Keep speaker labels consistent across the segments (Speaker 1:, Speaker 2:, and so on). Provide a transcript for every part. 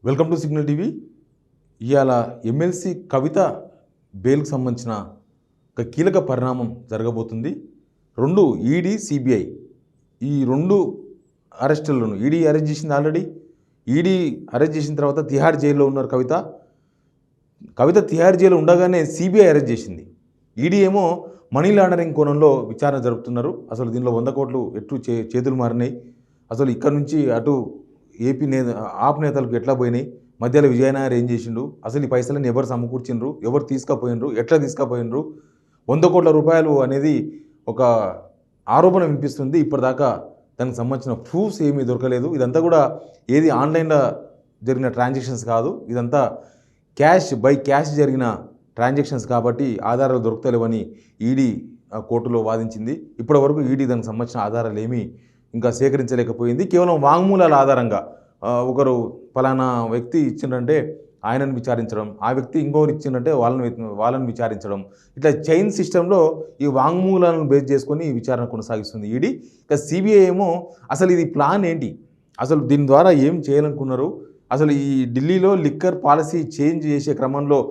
Speaker 1: Welcome to signal TV. ఇవాళ MLC కవిత బెయిల్కి సంబంధించిన ఒక కీలక పరిణామం జరగబోతుంది. రెండు ఈడీ సిబిఐ ఈ రెండు అరెస్టులను ఈడీ అరెస్ట్ చేసింది. ఆల్రెడీ ఈడీ అరెస్ట్ చేసిన తర్వాత తిహార్ జైల్లో ఉన్నారు కవిత తిహార్ జైల్లో ఉండగానే సిబిఐ అరెస్ట్ చేసింది. ఈడీ ఏమో మనీ లాండరింగ్ కోణంలో విచారణ జరుపుతున్నారు. అసలు దీనిలో 100 కోట్లు ఎట్లు చేతులు మారినాయి, అసలు ఇక్కడ నుంచి అటు ఏపీ ఆప్ నేతలకు ఎట్లా పోయినాయి, మధ్యలో విజయనగర్ ఏం చేసిండు, అసలు ఈ పైసలను ఎవరు సమకూర్చిండ్రు, ఎవరు తీసుకుపోయినరు, ఎట్లా తీసుకుపోయినరు, 100 కోట్ల రూపాయలు అనేది ఒక ఆరోపణ వినిపిస్తుంది. ఇప్పటిదాకా దానికి సంబంధించిన ప్రూఫ్స్ ఏమీ దొరకలేదు. ఇదంతా కూడా ఏది ఆన్లైన్లో జరిగిన ట్రాన్సాక్షన్స్ కాదు, ఇదంతా క్యాష్ జరిగిన ట్రాన్సాక్షన్స్ కాబట్టి ఆధారాలు దొరుకుతలేవని ఈడీ కోర్టులో వాదించింది. ఇప్పటివరకు ఈడీ దానికి సంబంధించిన ఆధారాలు ఏమీ ఇంకా సేకరించలేకపోయింది. కేవలం వాంగ్మూలాల ఆధారంగా ఒకరు ఫలానా వ్యక్తి ఇచ్చిందంటే ఆయనను విచారించడం, ఆ వ్యక్తి ఇంకొకరు ఇచ్చిందంటే వాళ్ళని విచారించడం, ఇట్లా చైన్ సిస్టంలో ఈ వాంగ్మూలాలను బేస్ చేసుకొని విచారణ కొనసాగిస్తుంది ఈడీ. ఇక సిబిఐ ఏమో అసలు ఇది ప్లాన్ ఏంటి, అసలు దీని ద్వారా ఏం చేయాలనుకున్నారు, అసలు ఈ ఢిల్లీలో లిక్కర్ పాలసీ చేంజ్ చేసే క్రమంలో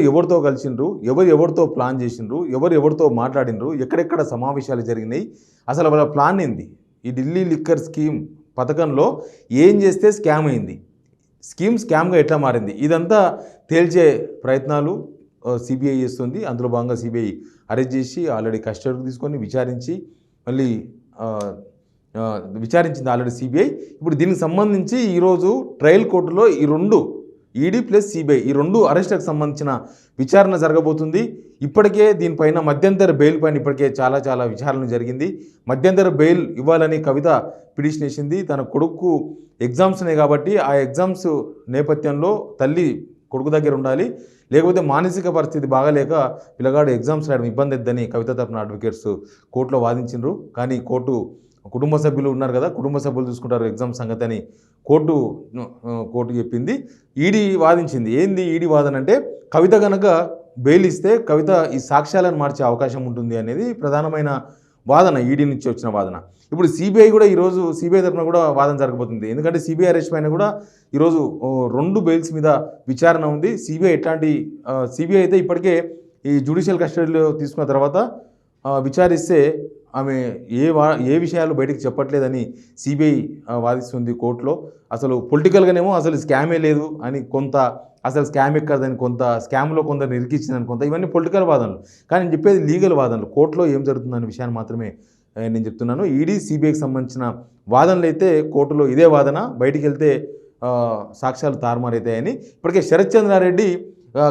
Speaker 1: ఎవరితో కలిసిండ్రు, ఎవరితో ప్లాన్ చేసిండ్రు, ఎవరితో మాట్లాడినరు, ఎక్కడెక్కడ సమావేశాలు జరిగినాయి, అసలు వాళ్ళ ప్లాన్ ఏంది, ఈ ఢిల్లీ లిక్కర్ స్కీమ్ పథకంలో ఏం చేస్తే స్కామ్ అయింది, స్కామ్గా ఎట్లా మారింది, ఇదంతా తేల్చే ప్రయత్నాలు సిబిఐ చేస్తుంది. అందులో భాగంగా సిబిఐ అరెస్ట్ చేసి ఆల్రెడీ కస్టడీకి తీసుకొని విచారించింది ఆల్రెడీ సిబిఐ. ఇప్పుడు దీనికి సంబంధించి ఈరోజు ట్రయల్ కోర్టులో ఈ రెండు ఈడీ ప్లస్ సిబిఐ ఈ రెండు అరెస్టులకు సంబంధించిన విచారణ జరగబోతుంది. ఇప్పటికే దీనిపైన మధ్యంతర బెయిల్ పైన ఇప్పటికే చాలా విచారణ జరిగింది. మధ్యంతర బెయిల్ ఇవ్వాలని కవిత పిటిషన్ వేసింది. తన కొడుకు ఎగ్జామ్స్ ఉన్నాయి కాబట్టి ఆ ఎగ్జామ్స్ నేపథ్యంలో తల్లి కొడుకు దగ్గర ఉండాలి, లేకపోతే మానసిక పరిస్థితి బాగాలేక పిల్లగాడు ఎగ్జామ్స్ రాయడం ఇబ్బంది అవుతుందని కవిత తరపున అడ్వకేట్స్ కోర్టులో వాదించారు. కానీ కోర్టు కుటుంబ సభ్యులు ఉన్నారు కదా, కుటుంబ సభ్యులు చూసుకుంటారు ఎగ్జామ్ సంగతి అని కోర్టు చెప్పింది. ఈడీ వాదించింది. ఏంది ఈడీ వాదన అంటే, కవిత కనుక బెయిల్ ఇస్తే కవిత ఈ సాక్ష్యాలను మార్చే అవకాశం ఉంటుంది అనేది ప్రధానమైన వాదన, ఈడీ నుంచి వచ్చిన వాదన. ఇప్పుడు సిబిఐ కూడా ఈరోజు సిబిఐ తరఫున కూడా వాదన జరగబోతుంది. ఎందుకంటే సిబిఐ అరెస్ట్ పైన కూడా ఈరోజు 2 బెయిల్స్ మీద విచారణ ఉంది. సిబిఐ అయితే ఇప్పటికే ఈ జ్యుడిషియల్ కస్టడీలో తీసుకున్న తర్వాత విచారిస్తే ఆమె ఏ విషయాలు బయటకు చెప్పట్లేదని సిబిఐ వాదిస్తుంది కోర్టులో. అసలు పొలిటికల్గానేమో అసలు స్కామే లేదు అని కొంత, అసలు స్కామ్ ఎక్కదని కొంత, స్కామ్లో కొందరు నిరికించిందని కొంత, ఇవన్నీ పొలిటికల్ వాదనలు. కానీ నేను చెప్పేది లీగల్ వాదనలు, కోర్టులో ఏం జరుగుతుందనే విషయాన్ని మాత్రమే నేను చెప్తున్నాను. ఈడీ సిబిఐకి సంబంధించిన వాదనలు అయితే కోర్టులో ఇదే వాదన, బయటికి వెళ్తే సాక్ష్యాలు తారుమారైతాయని. ఇప్పటికే శరత్ చంద్రారెడ్డి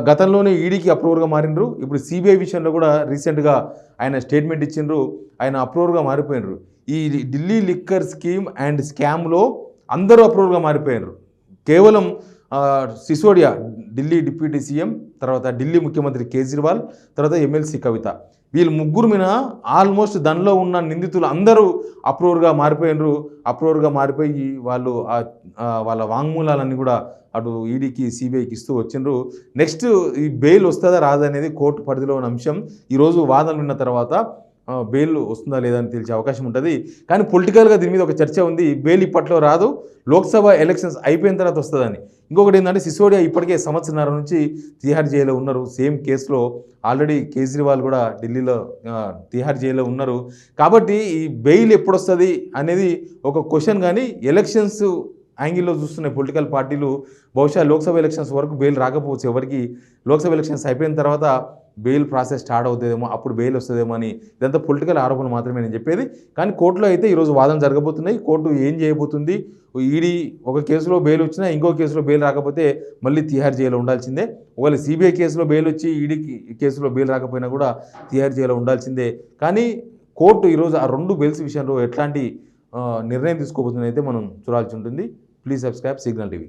Speaker 1: గతంలోనే ఈడీకి అప్రూవర్గా మారినరు. ఇప్పుడు సిబిఐ విషయంలో కూడా రీసెంట్గా ఆయన స్టేట్మెంట్ ఇచ్చిండ్రు, ఆయన అప్రూవర్గా మారిపోయినరు. ఈ ఢిల్లీ లిక్కర్ స్కీమ్ అండ్ స్కామ్లో అందరూ అప్రూవర్గా మారిపోయినరు. కేవలం సిసోడియా ఢిల్లీ డిప్యూటీ సీఎం, తర్వాత ఢిల్లీ ముఖ్యమంత్రి కేజ్రీవాల్, తర్వాత ఎమ్మెల్సీ కవిత, వీళ్ళు ముగ్గురు మీద ఆల్మోస్ట్ దానిలో ఉన్న నిందితులు అందరూ అప్రూవర్గా మారిపోయినరు. అప్రూవర్గా మారిపోయి వాళ్ళు వాళ్ళ వాంగ్మూలాలన్నీ కూడా అటు ఈడీకి సిబిఐకి ఇస్తూ వచ్చిండ్రు. నెక్స్ట్ ఈ బెయిల్ వస్తుందా రాదా అనేది కోర్టు పరిధిలో ఉన్న అంశం. ఈరోజు వాదనలు విన్న తర్వాత బెయిల్ వస్తుందా లేదా అని తెలిసే అవకాశం ఉంటుంది. కానీ పొలిటికల్గా దీని మీద ఒక చర్చ ఉంది. బెయిల్ ఇప్పట్లో రాదు, లోక్సభ ఎలక్షన్స్ అయిపోయిన తర్వాత వస్తుందని. ఇంకొకటి ఏంటంటే, సిసోడియా ఇప్పటికే 1.5 సంవత్సరం నుంచి తిహార్ జైల్లో ఉన్నారు. సేమ్ కేసులో ఆల్రెడీ కేజ్రీవాల్ కూడా ఢిల్లీలో తిహార్ జైల్లో ఉన్నారు. కాబట్టి ఈ బెయిల్ ఎప్పుడు వస్తుంది అనేది ఒక క్వశ్చన్. కానీ ఎలక్షన్స్ యాంగిల్లో చూస్తున్న పొలిటికల్ పార్టీలు బహుశా లోక్సభ ఎలక్షన్స్ వరకు బెయిల్ రాకపోవచ్చు ఎవరికి. లోక్సభ ఎలక్షన్స్ అయిపోయిన తర్వాత బెయిల్ ప్రాసెస్ స్టార్ట్ అవుతుందేమో, అప్పుడు బెయిల్ వస్తుందేమో అని. ఇదంతా పొలిటికల్ ఆరోపణ మాత్రమే నేను చెప్పేది. కానీ కోర్టులో అయితే ఈరోజు వాదన జరగబోతున్నాయి. కోర్టు ఏం చేయబోతుంది, ఈడీ ఒక కేసులో బెయిల్ వచ్చినా ఇంకో కేసులో బెయిల్ రాకపోతే మళ్ళీ తిహార్ జైల్లో ఉండాల్సిందే. ఒకవేళ సిబిఐ కేసులో బెయిల్ వచ్చి ఈడీ కేసులో బెయిల్ రాకపోయినా కూడా తిహార్ జైల్లో ఉండాల్సిందే. కానీ కోర్టు ఈరోజు ఆ 2 బెయిల్స్ విషయంలో ఎట్లాంటి నిర్ణయం తీసుకోబోతుందని అయితే మనం చూడాల్సి ఉంటుంది. Please subscribe signal TV.